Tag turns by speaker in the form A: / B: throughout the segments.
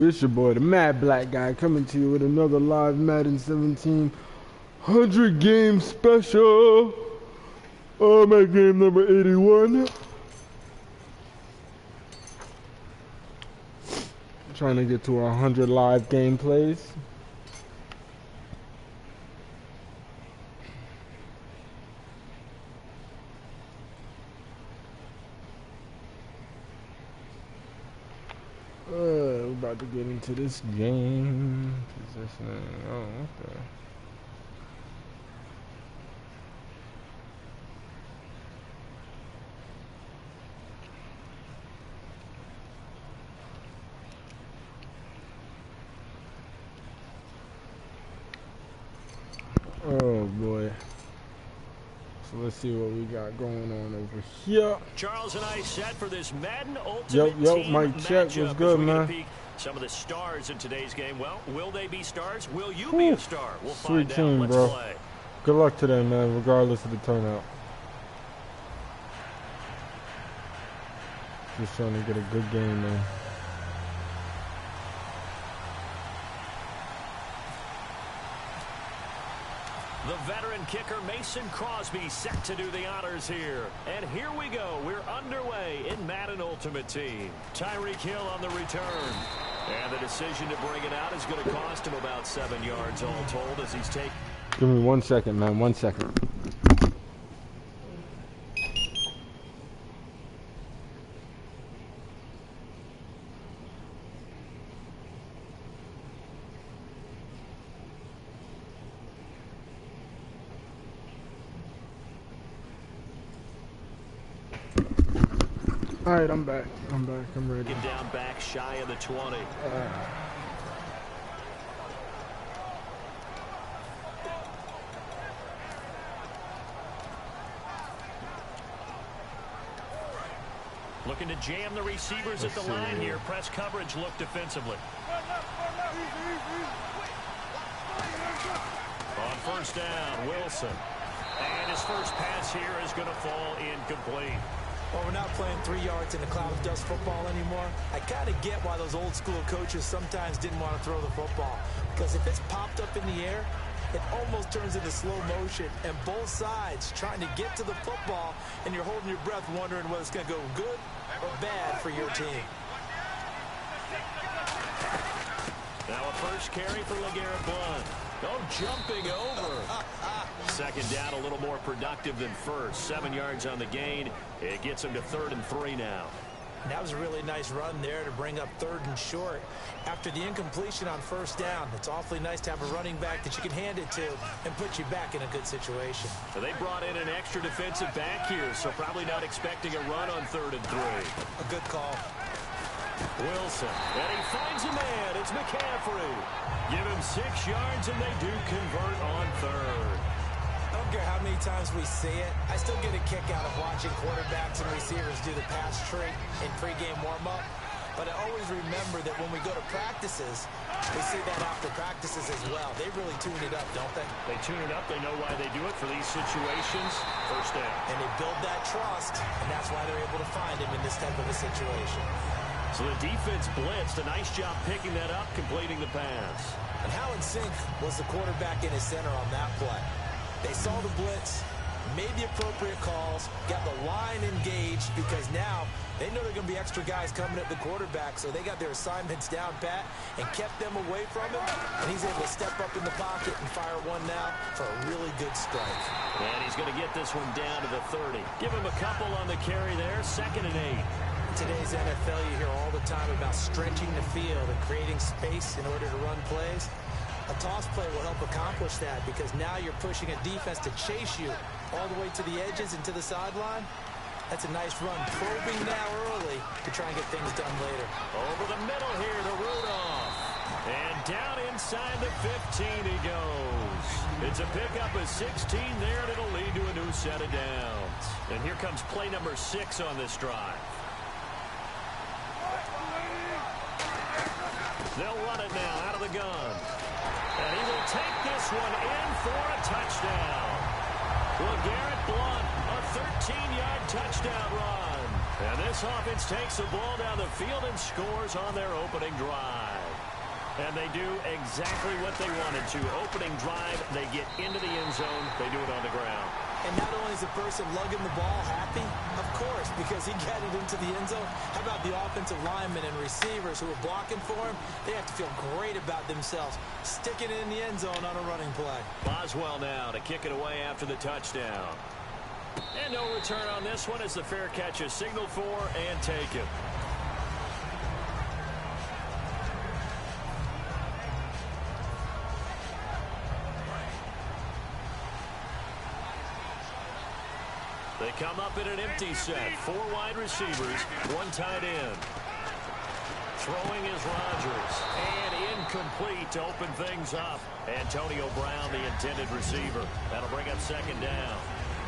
A: It's your boy, the Mad Black Guy, coming to you with another live Madden 17 100 game special. I'm at game number 81. Trying to get to 100 live gameplays. We're about to get into this game. Positioning. Oh, okay. Oh boy. So let's see what we got going on over here.
B: Charles and I set for this Madden Ultimate Team
A: Mike check was good, man.
B: Some of the stars in today's game. Well, will they be stars? Will you be a star? We'll
A: Sweet
B: find
A: team,
B: out. Let's
A: bro.
B: play.
A: Good luck today, man, regardless of the turnout. Just trying to get a good game, man.
B: The veteran kicker Mason Crosby set to do the honors here. And here we go. We're underway in Madden Ultimate Team. Tyreek Hill on the return. And the decision to bring it out is going to cost him about 7 yards all told as he's taken.
A: Give me 1 second, man. 1 second. All right, I'm back. I'm ready.
B: Get down back shy of the 20. Looking to jam the receivers at the line here. Press coverage look defensively. On first down, Wilson. And his first pass here is going to fall incomplete.
C: Well, we're not playing 3 yards in a cloud of dust football anymore. I kind of get why those old school coaches sometimes didn't want to throw the football. Because if it's popped up in the air, it almost turns into slow motion. And both sides trying to get to the football, and you're holding your breath wondering whether it's going to go good or bad for your team.
B: Now a first carry for LeGarrette Blount. Oh, jumping over. Second down, a little more productive than first. 7 yards on the gain. It gets him to 3rd and 3 now.
C: That was a really nice run there to bring up 3rd and short. After the incompletion on first down, it's awfully nice to have a running back that you can hand it to and put you back in a good situation.
B: So they brought in an extra defensive back here, so probably not expecting a run on 3rd and 3.
C: A good call.
B: Wilson, and he finds a man. It's McCaffrey. Give him 6 yards, and they do convert on 3rd.
C: I don't care how many times we see it. I still get a kick out of watching quarterbacks and receivers do the pass tree in pregame warm-up. But I always remember that when we go to practices, we see that after practices as well. They really tune it up, don't they?
B: They tune it up. They know why they do it for these situations. First down.
C: And they build that trust, and that's why they're able to find him in this type of a situation.
B: So the defense blitzed. A nice job picking that up, completing the pass.
C: And how in sync was the quarterback in his center on that play? They saw the blitz, made the appropriate calls, got the line engaged because now they know there are going to be extra guys coming at the quarterback, so they got their assignments down pat and kept them away from him, and he's able to step up in the pocket and fire one now for a really good strike.
B: And he's going to get this one down to the 30. Give him a couple on the carry there, 2nd and 8.
C: In today's NFL, you hear all the time about stretching the field and creating space in order to run plays. A toss play will help accomplish that because now you're pushing a defense to chase you all the way to the edges and to the sideline. That's a nice run, probing now early to try and get things done later.
B: Over the middle here to Rudolph. And down inside the 15 he goes. It's a pickup of 16 there, and it'll lead to a new set of downs. And here comes play number 6 on this drive. They'll run it now out of the gun. And he will take this one in for a touchdown. LeGarrette Blount, a 13-yard touchdown run. And this offense takes the ball down the field and scores on their opening drive. And they do exactly what they wanted to. Opening drive, they get into the end zone. They do it on the ground.
C: And not only is the person lugging the ball happy, of course, because he got it into the end zone. How about the offensive linemen and receivers who are blocking for him? They have to feel great about themselves, sticking it in the end zone on a running play.
B: Boswell now to kick it away after the touchdown. And no return on this one as the fair catch is signaled for and taken. They come up in an empty set. 4 wide receivers, 1 tight end. Throwing is Rodgers. And incomplete to open things up. Antonio Brown, the intended receiver. That'll bring up 2nd down.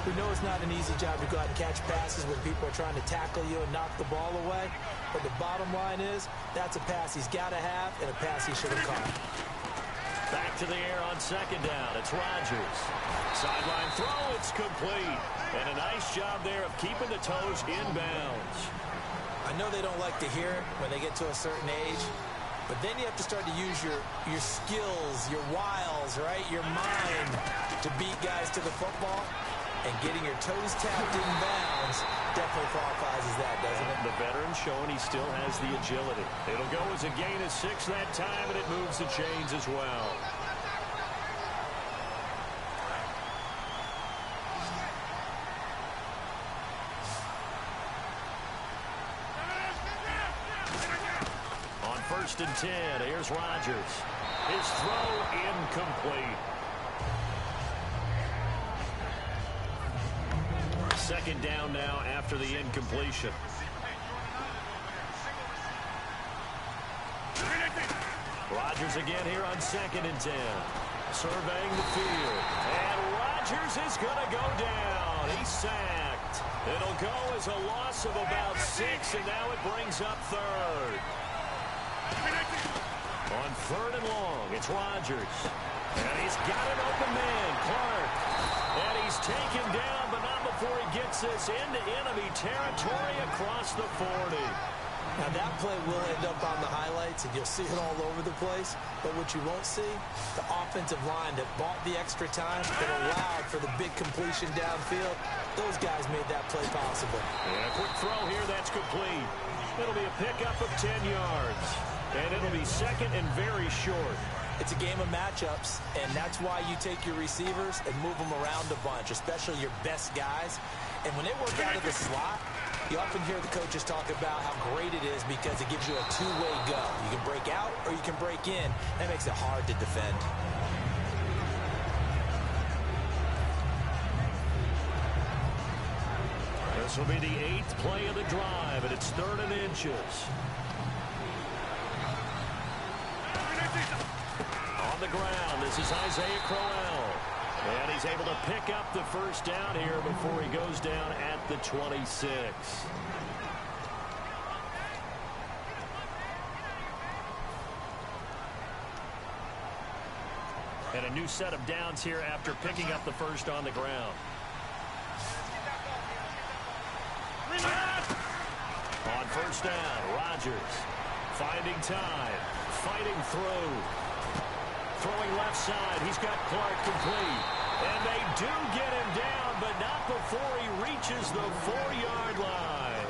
C: We know it's not an easy job to go out and catch passes when people are trying to tackle you and knock the ball away. But the bottom line is, that's a pass he's got to have and a pass he should have caught.
B: Back to the air on 2nd down. It's Rodgers. Sideline throw. It's complete. And a nice job there of keeping the toes in bounds.
C: I know they don't like to hear it when they get to a certain age, but then you have to start to use your skills, your wiles, right? Your mind to beat guys to the football. And getting your toes tapped in bounds definitely qualifies as that, doesn't it?
B: The veteran showing he still has the agility. It'll go as a gain of 6 that time, and it moves the chains as well. On 1st and 10, here's Rodgers. His throw incomplete. 2nd down now after the incompletion. Rodgers again here on 2nd and 10. Surveying the field. And Rodgers is going to go down. He's sacked. It'll go as a loss of about 6, and now it brings up 3rd. On 3rd and long, it's Rodgers. And he's got an open man, Clark. And he's taken down, but not before he gets this into enemy territory across the 40.
C: Now that play will end up on the highlights, and you'll see it all over the place. But what you won't see, the offensive line that bought the extra time, that allowed for the big completion downfield, those guys made that play possible.
B: And a quick throw here, that's complete. It'll be a pickup of 10 yards. And it'll be 2nd and very short.
C: It's a game of matchups, and that's why you take your receivers and move them around a bunch, especially your best guys. And when they work out of the slot, you often hear the coaches talk about how great it is because it gives you a two-way go. You can break out or you can break in. That makes it hard to defend.
B: This will be the 8th play of the drive, and it's 3rd and inches. On the ground, this is Isaiah Crowell. And he's able to pick up the 1st down here before he goes down at the 26. And a new set of downs here after picking up the 1st on the ground. On 1st down, Rodgers finding time, fighting through. Throwing left side, he's got Clark complete. And they do get him down, but not before he reaches the 4-yard line.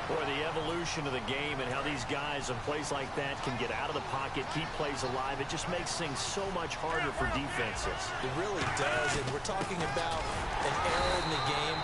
B: Boy, the evolution of the game and how these guys in plays like that can get out of the pocket, keep plays alive, it just makes things so much harder for defenses.
C: It really does, and we're talking about an era in the game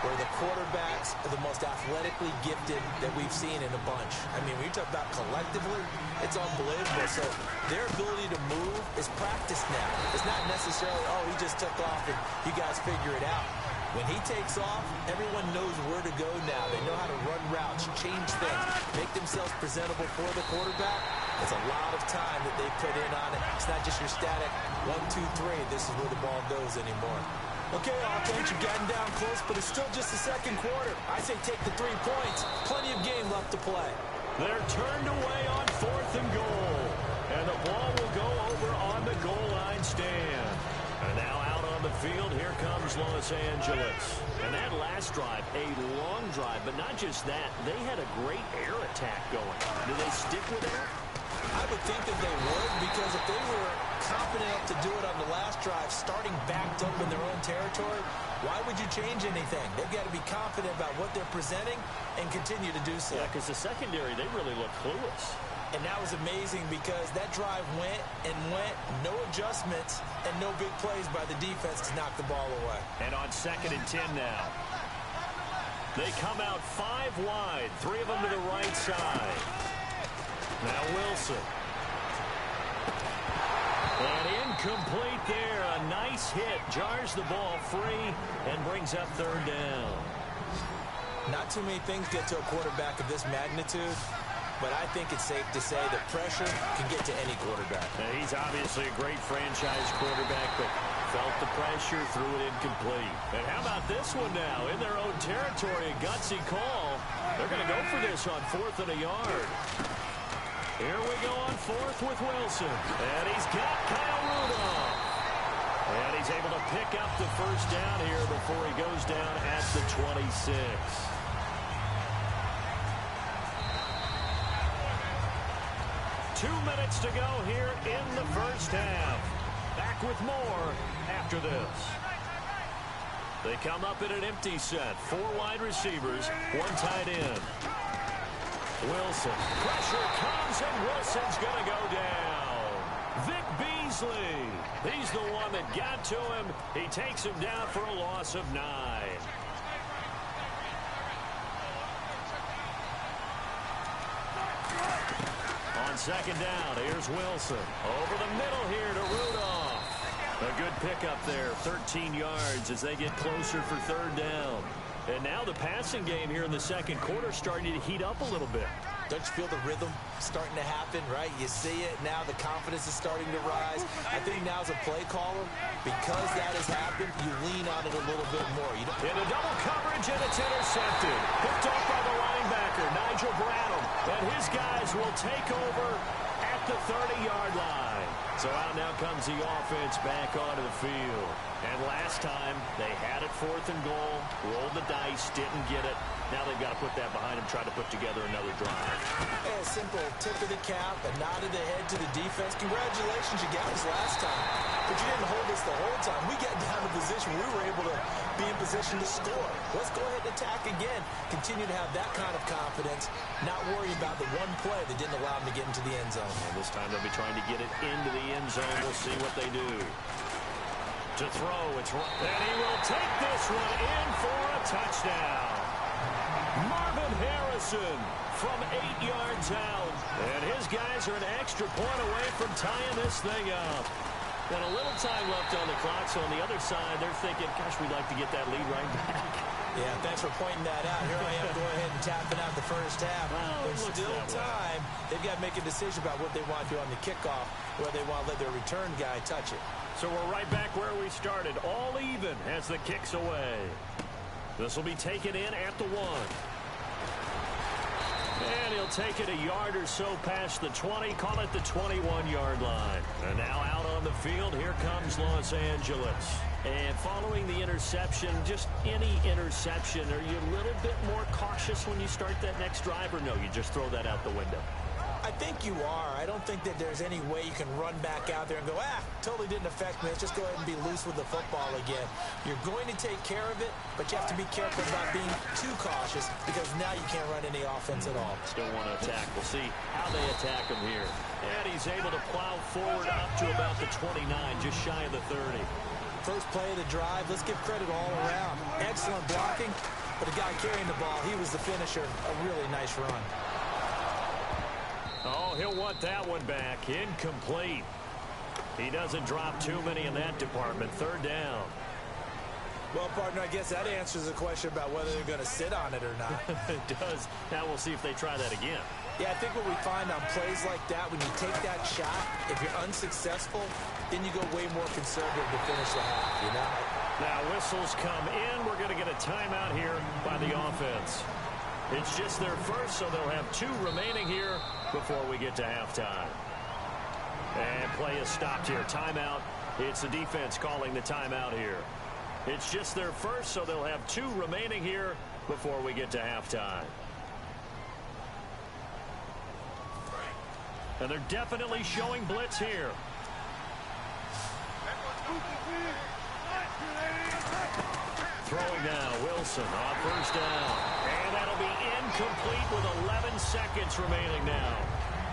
C: where the quarterbacks are the most athletically gifted that we've seen in a bunch. I mean, when you talk about collectively, it's unbelievable. So their ability to move is practiced now. It's not necessarily, oh, he just took off and you guys figure it out. When he takes off, everyone knows where to go now. They know how to run routes, change things, make themselves presentable for the quarterback. It's a lot of time that they put in on it. It's not just your static 1, 2, 3. This is where the ball goes anymore. Okay, offense, you've gotten down close, but it's still just the 2nd quarter. I say take the 3 points. Plenty of game left to play.
B: They're turned away on 4th and goal. And the ball will go over on the goal line stand. And now out on the field, here comes Los Angeles. And that last drive, a long drive, but not just that. They had a great air attack going. Do they stick with that?
C: I I would think that they would, because if they were confident enough to do it on the last drive, starting backed up in their own territory, why would you change anything? They've got to be confident about what they're presenting and continue to do so.
B: Yeah, because the secondary, they really look clueless.
C: And that was amazing because that drive went and went, no adjustments, and no big plays by the defense to knock the ball away.
B: And on 2nd and 10 now. They come out 5 wide, 3 of them to the right side. Now Wilson. And incomplete there. A nice hit. Jars the ball free and brings up 3rd down.
C: Not too many things get to a quarterback of this magnitude, but I think it's safe to say that pressure can get to any quarterback.
B: Now, he's obviously a great franchise quarterback, but felt the pressure, threw it incomplete. And how about this one now? In their own territory, a gutsy call. They're going to go for this on 4th and a yard. Here we go on 4th with Wilson. And he's got Kyle Rudolph. And he's able to pick up the 1st down here before he goes down at the 26. 2 minutes to go here in the 1st half. Back with more after this. They come up in an empty set. 4 wide receivers, 1 tight end. Wilson. Pressure comes, and Wilson's going to go down. Vic Beasley. He's the one that got to him. He takes him down for a loss of 9. On 2nd down, here's Wilson. Over the middle here to Rudolph. A good pickup there, 13 yards as they get closer for 3rd down. And now the passing game here in the 2nd quarter starting to heat up a little bit.
C: Don't you feel the rhythm starting to happen, right? You see it now, the confidence is starting to rise. I think now as a play caller, because that has happened, you lean on it a little bit more.
B: Into double coverage, and it's intercepted. Picked off by the linebacker, Nigel Bradham. And his guys will take over at the 30-yard line. So out now comes the offense back onto the field. And last time, they had it 4th and goal, rolled the dice, didn't get it. Now they've got to put that behind them, try to put together another drive.
C: A simple tip of the cap, a nod of the head to the defense. Congratulations, you got us last time. But you didn't hold us the whole time. We got down to position. We were able to be in position to score. Let's go ahead and attack again. Continue to have that kind of confidence, not worry about the one play that didn't allow them to get into the end zone.
B: And this time they'll be trying to get it into the end zone. We'll see what they do. To throw, it's right. And he will take this one in for a touchdown. Marvin Harrison from 8 yards out. And his guys are an extra point away from tying this thing up. And a little time left on the clock, so on the other side, they're thinking, gosh, we'd like to get that lead right back.
C: Yeah, thanks for pointing that out. Here I am going ahead and tapping out the 1st half.
B: Well,
C: there's still time. They've got to make a decision about what they want to do on the kickoff, whether they want to let their return guy touch it.
B: So we're right back where we started, all even as the kick's away. This will be taken in at the 1. And he'll take it a yard or so past the 20, call it the 21-yard line. And now out on the field, here comes Los Angeles. And following the interception, just any interception, are you a little bit more cautious when you start that next drive, or no, you just throw that out the window?
C: I think you are. I don't think that there's any way you can run back out there and go, totally didn't affect me. Let's just go ahead and be loose with the football again. You're going to take care of it, but you have to be careful about being too cautious because now you can't run any offense at all.
B: Still want to attack. We'll see how they attack him here. And he's able to plow forward up to about the 29, just shy of the 30.
C: First play of the drive, let's give credit all around. Excellent blocking, but the guy carrying the ball, he was the finisher. A really nice run.
B: Oh, he'll want that one back. Incomplete. He doesn't drop too many in that department. 3rd down.
C: Well, partner, I guess that answers the question about whether they're going to sit on it or not.
B: It does. Now we'll see if they try that again.
C: Yeah, I think what we find on plays like that, when you take that shot, if you're unsuccessful, then you go way more conservative to finish the half, you know?
B: Now whistles come in. We're going to get a timeout here by the offense. It's just their first, so they'll have 2 remaining here before we get to halftime. And play is stopped here. Timeout. It's the defense calling the timeout here. It's just their first, so they'll have 2 remaining here before we get to halftime. And they're definitely showing blitz here. Throwing now, Wilson on first down. And that'll be incomplete with 11 seconds remaining now.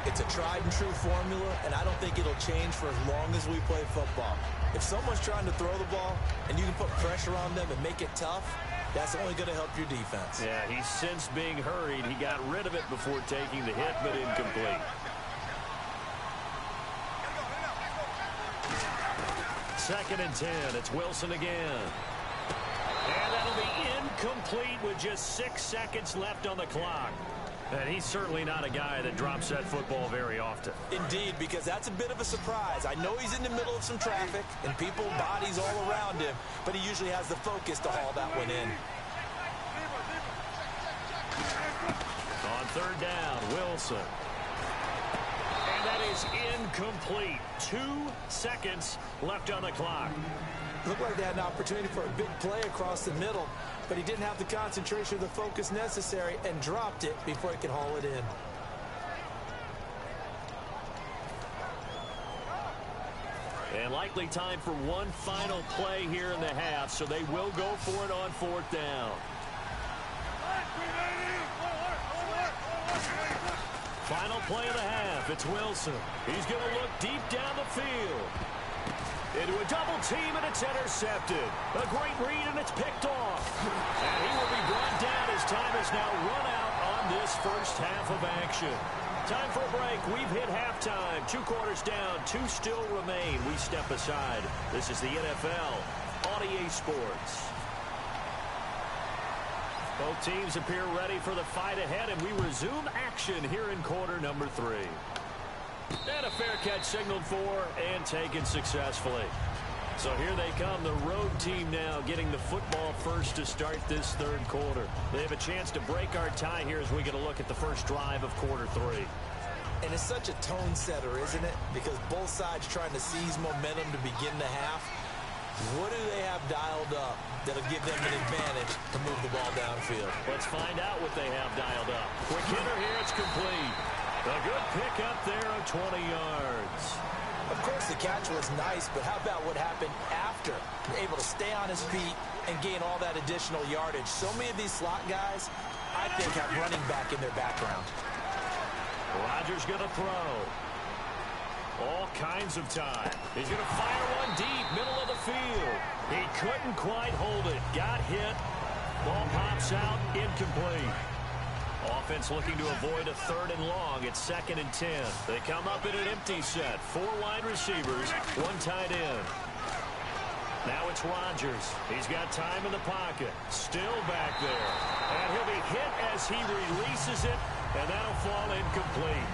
C: It's a tried and true formula, and I don't think it'll change for as long as we play football. If someone's trying to throw the ball and you can put pressure on them and make it tough, that's only going to help your defense.
B: Yeah, he's since being hurried. He got rid of it before taking the hit, but incomplete. Second and 10. It's Wilson again. And that'll be incomplete with just 6 seconds left on the clock. And he's certainly not a guy that drops that football very often.
C: Indeed, because that's a bit of a surprise. I know he's in the middle of some traffic and people, bodies all around him, but he usually has the focus to haul that one in.
B: On third down, Wilson. And that is incomplete. 2 seconds left on the clock.
C: Looked like they had an opportunity for a big play across the middle, but he didn't have the concentration or the focus necessary and dropped it before he could haul it in.
B: And likely time for one final play here in the half, so they will go for it on fourth down. Final play of the half. It's Wilson. He's going to look deep down the field. Into a double team, and it's intercepted. A great read, and it's picked off. And he will be brought down as time has now run out on this first half of action. Time for a break. We've hit halftime. 2 quarters down, 2 still remain. We step aside. This is the NFL on EA Sports. Both teams appear ready for the fight ahead, and we resume action here in quarter number 3. And a fair catch signaled for and taken successfully. So here they come, the road team now getting the football first to start this third quarter. They have a chance to break our tie here as we get a look at the first drive of quarter 3.
C: And it's such a tone setter, isn't it? Because both sides trying to seize momentum to begin the half. What do they have dialed up that'll give them an advantage to move the ball downfield?
B: Let's find out what they have dialed up. Quick hitter here, it's complete. A good pick up there of 20 yards.
C: Of course, the catch was nice, but how about what happened after? Able to stay on his feet and gain all that additional yardage. So many of these slot guys, I think, have running back in their background.
B: Rodgers going to throw. All kinds of time. He's going to fire one deep, middle of the field. He couldn't quite hold it. Got hit. Ball pops out, incomplete. Offense looking to avoid a 3rd and long. It's 2nd and 10. They come up in an empty set. 4 wide receivers, 1 tight end. Now it's Rodgers. He's got time in the pocket. Still back there. And he'll be hit as he releases it, and that'll fall incomplete.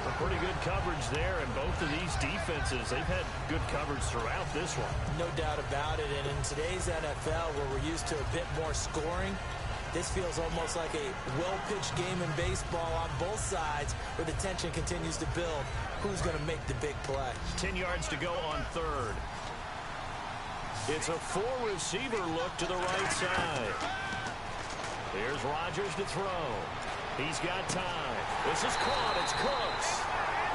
B: A pretty good coverage there, and both of these defenses, they've had good coverage throughout this one.
C: No doubt about it, and in today's NFL, where we're used to a bit more scoring, this feels almost like a well-pitched game in baseball on both sides where the tension continues to build. Who's going to make the big play?
B: 10 yards to go on third. It's a 4-receiver look to the right side. Here's Rodgers to throw. He's got time. This is caught. It's Cooks.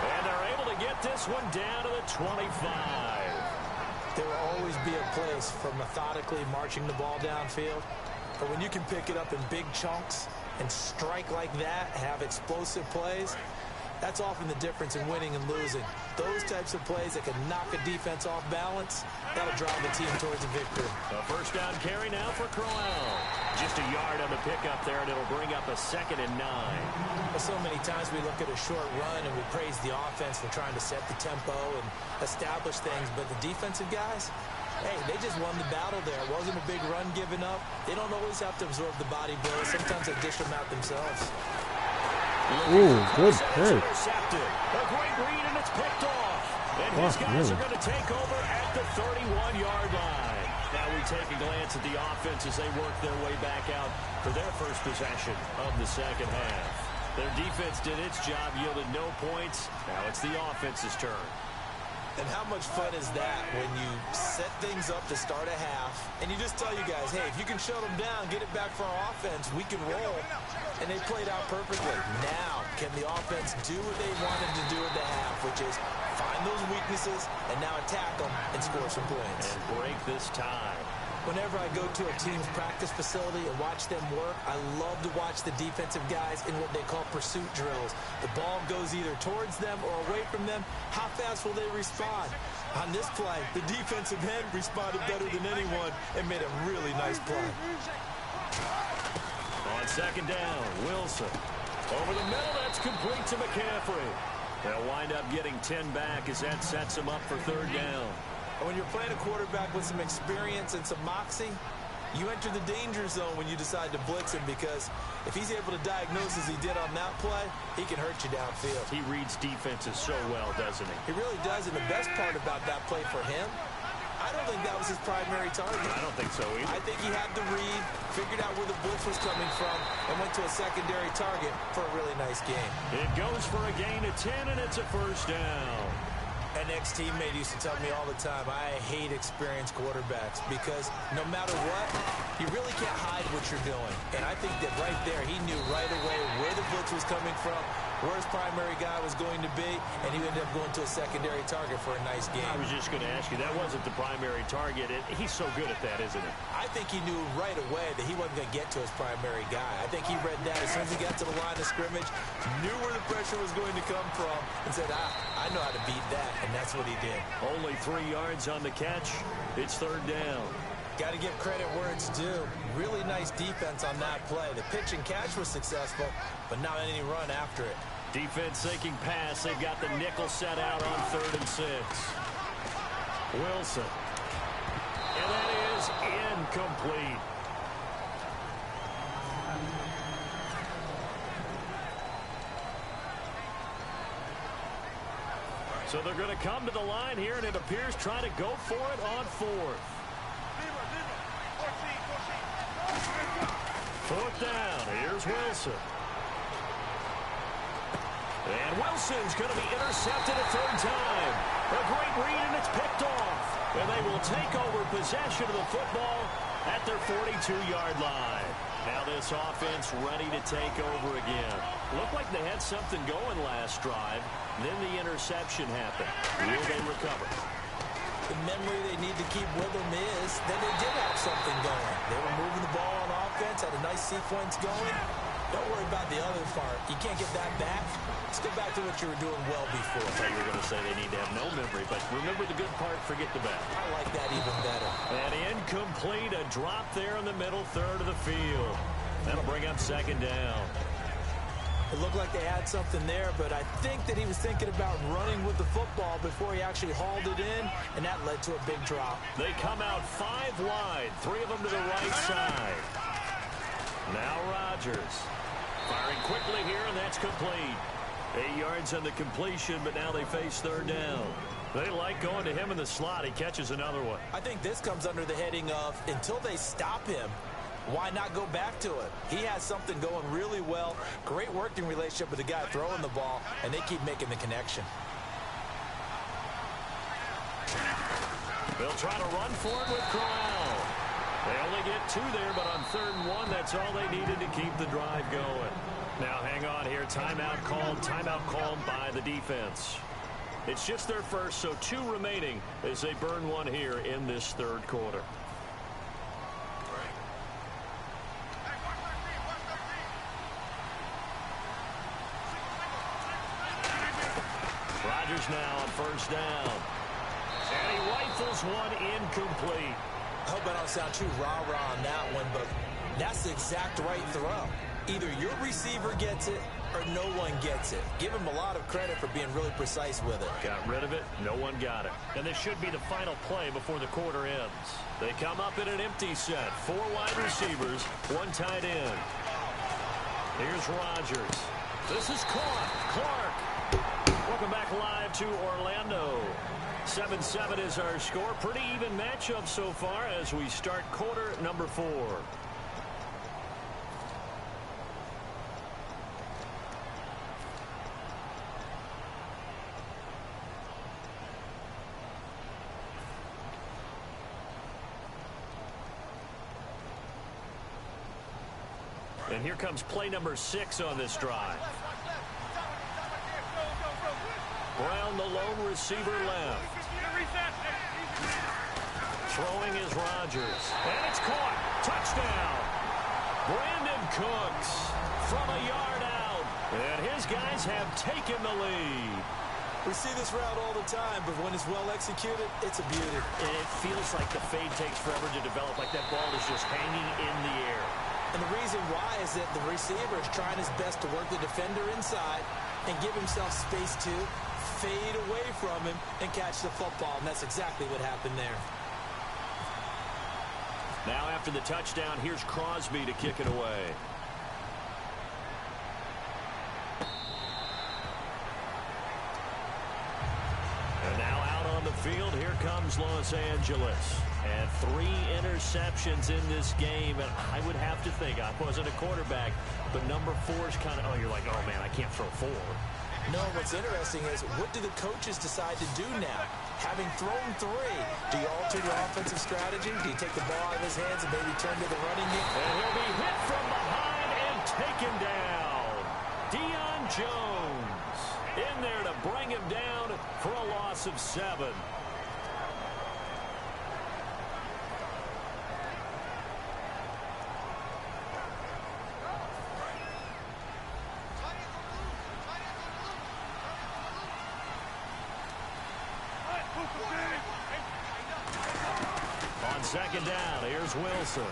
B: And they're able to get this one down to the 25.
C: There will always be a place for methodically marching the ball downfield. But when you can pick it up in big chunks and strike like that, have explosive plays, that's often the difference in winning and losing. Those types of plays that can knock a defense off balance, that'll drive the team towards a victory.
B: A first down carry now for Crowell. Just a yard on the pickup there, and it'll bring up a 2nd and 9.
C: Well, so many times we look at a short run and we praise the offense for trying to set the tempo and establish things, but the defensive guys, hey, they just won the battle there. It wasn't a big run given up. They don't always have to absorb the body blows. Sometimes they dish them out themselves.
A: Ooh, good pick.
B: A great read, and it's picked off. And his guys are going to take over at the 31-yard line. Now we take a glance at the offense as they work their way back out for their first possession of the second half. Their defense did its job, yielded no points. Now it's the offense's turn.
C: And how much fun is that when you set things up to start a half, and you just tell you guys, hey, if you can shut them down, get it back for our offense, we can roll. And they played out perfectly. Now, can the offense do what they wanted to do at the half, which is find those weaknesses and now attack them and score some points.
B: And break this tie.
C: Whenever I go to a team's practice facility and watch them work, I love to watch the defensive guys in what they call pursuit drills. The ball goes either towards them or away from them. How fast will they respond? On this play, the defensive end responded better than anyone and made a really nice play.
B: On second down, Wilson. Over the middle, that's complete to McCaffrey. They'll wind up getting 10 back as that sets them up for third down.
C: When you're playing a quarterback with some experience and some moxie, you enter the danger zone when you decide to blitz him, because if he's able to diagnose as he did on that play, he can hurt you downfield.
B: He reads defenses so well, doesn't he?
C: He really does, and the best part about that play for him, I don't think that was his primary target.
B: I don't think so either.
C: I think he had the read, figured out where the blitz was coming from, and went to a secondary target for a really nice game.
B: It goes for a gain of 10, and it's a first down.
C: An ex-teammate used to tell me all the time, I hate experienced quarterbacks, because no matter what, you really can't hide what you're doing. And I think that right there, he knew right away where the blitz was coming from, where his primary guy was going to be, and he ended up going to a secondary target for a nice game.
B: I was just going to ask you, that wasn't the primary target. He's so good at that, isn't it?
C: I think he knew right away that he wasn't going to get to his primary guy. I think he read that as soon as he got to the line of scrimmage, knew where the pressure was going to come from, and said, I know how to beat that, and that's what he did.
B: Only 3 yards on the catch. It's third down.
C: Got to give credit where it's due. Really nice defense on that play. The pitch and catch was successful, but not any run after it.
B: Defense sinking pass. They've got the nickel set out on 3rd and 6. Wilson. And that is incomplete. So they're going to come to the line here, and it appears trying to go for it on 4th. 4th down. Here's Wilson. And Wilson's going to be intercepted a 3rd time. A great read, and it's picked off. And they will take over possession of the football at their 42-yard line. Now this offense ready to take over again. Looked like they had something going last drive. Then the interception happened. Will they recover?
C: The memory they need to keep with them is that they did have something going. They were moving the ball on offense, had a nice sequence going. Don't worry about the other part. You can't get that back. Let's go back to what you were doing well before.
B: I thought you were going to say they need to have no memory, but remember the good part, forget the bad.
C: I like that even better.
B: And incomplete, a drop there in the middle third of the field. That'll bring up 2nd down.
C: It looked like they had something there, but I think that he was thinking about running with the football before he actually hauled it in, and that led to a big drop.
B: They come out 5 wide, 3 of them to the right side. Now Rodgers. Firing quickly here, and that's complete. 8 yards on the completion, but now they face 3rd down. They like going to him in the slot. He catches another one.
C: I think this comes under the heading of, until they stop him, why not go back to it? He has something going really well. Great working relationship with the guy throwing the ball, and they keep making the connection.
B: They'll try to run for it with Corral. They only get 2 there, but on 3rd and 1, that's all they needed to keep the drive going. Now hang on here. Timeout called by the defense. It's just their first, so 2 remaining as they burn one here in this 3rd quarter. Rodgers now on 1st down. And he rifles one incomplete.
C: I hope I don't sound too rah-rah on that one, but that's the exact right throw. Either your receiver gets it or no one gets it. Give him a lot of credit for being really precise with it.
B: Got rid of it. No one got it. And this should be the final play before the quarter ends. They come up in an empty set. 4 wide receivers, 1 tight end. Here's Rodgers. This is caught. Clark. Welcome back live to Orlando. 7-7 is our score. Pretty even matchup so far as we start quarter number 4. And here comes play number 6 on this drive. Brown, the lone receiver, left. Throwing is Rodgers. And it's caught. Touchdown. Brandon Cooks from a yard out. And his guys have taken the lead.
C: We see this route all the time, but when it's well executed, it's a beauty.
B: And it feels like the fade takes forever to develop, like that ball is just hanging in the air.
C: And the reason why is that the receiver is trying his best to work the defender inside and give himself space to fade away from him and catch the football, and that's exactly what happened there.
B: Now after the touchdown, here's Crosby to kick it away. And now out on the field, here comes Los Angeles. And 3 interceptions in this game, and I would have to think, I wasn't a quarterback, but number 4 is kind of, oh, you're like, oh man, I can't throw 4.
C: No, what's interesting is, what do the coaches decide to do now? Having thrown 3, do you alter your offensive strategy? Do you take the ball out of his hands and maybe turn to the running game?
B: And he'll be hit from behind and taken down. Deion Jones in there to bring him down for a loss of 7. On second down, here's Wilson.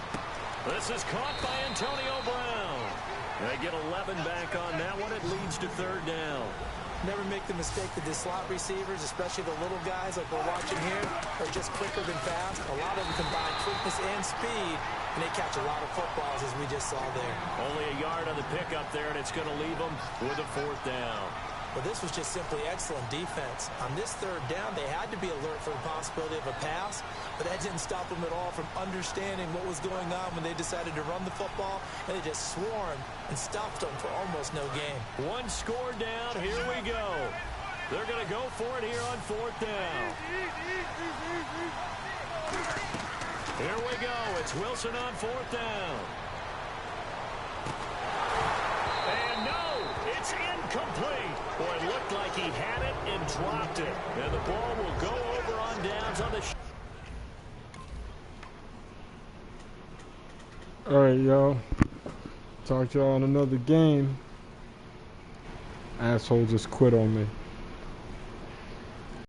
B: This is caught by Antonio Brown. They get 11 back on that one. It leads to 3rd down.
C: Never make the mistake that the slot receivers, especially the little guys like we're watching here, are just quicker than fast. A lot of them combine quickness and speed, and they catch a lot of footballs, as we just saw there.
B: Only a yard on the pickup there, and it's going to leave them with a 4th down.
C: Well, this was just simply excellent defense. On this 3rd down, they had to be alert for the possibility of a pass, but that didn't stop them at all from understanding what was going on when they decided to run the football, and they just swarmed and stopped them for almost no gain.
B: 1 score down. Here we go. They're going to go for it here on 4th down. Here we go. It's Wilson on 4th down. And no, it's incomplete. Boy, it looked like he had it and dropped it. And the ball will go over on downs on the...
A: Alright, y'all. Talk to y'all in another game. Asshole just quit on me.